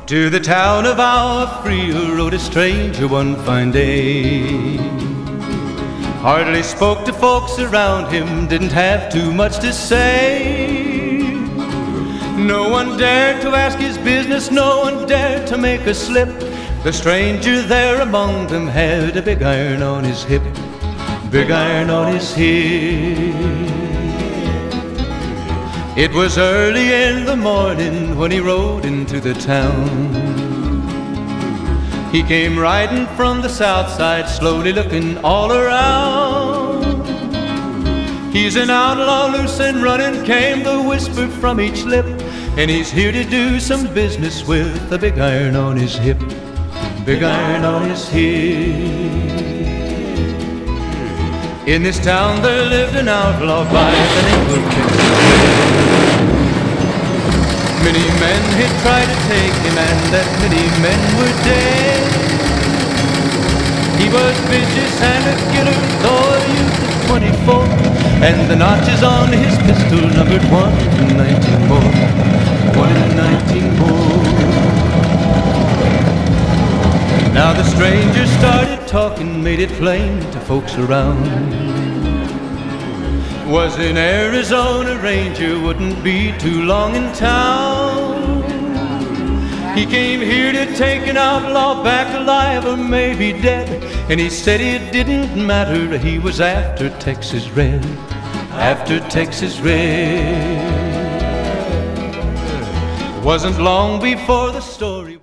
To the town of our Frio rode a stranger one fine day. Hardly spoke to folks around him, didn't have too much to say. No one dared to ask his business, no one dared to make a slip. The stranger there among them had a big iron on his hip, big iron on his hip. It was early in the morning when he rode into the town. He came riding from the south side, slowly looking all around. He's an outlaw, loose and running, came the whisper from each lip, and he's here to do some business with a big iron on his hip, big iron on his hip. In this town there lived an outlaw by the name of Chevy. Many men had tried to take him, and that many men were dead. He was vicious and a killer, though a youth of 24, and the notches on his pistol numbered 1 in 19 more, 1 in 19 more. Now the stranger started talking, made it plain to folks around. Was an Arizona ranger, wouldn't be too long in town. He came here to take an outlaw back alive or maybe dead, and he said it didn't matter, he was after Texas Red, after Texas Red. Wasn't long before the story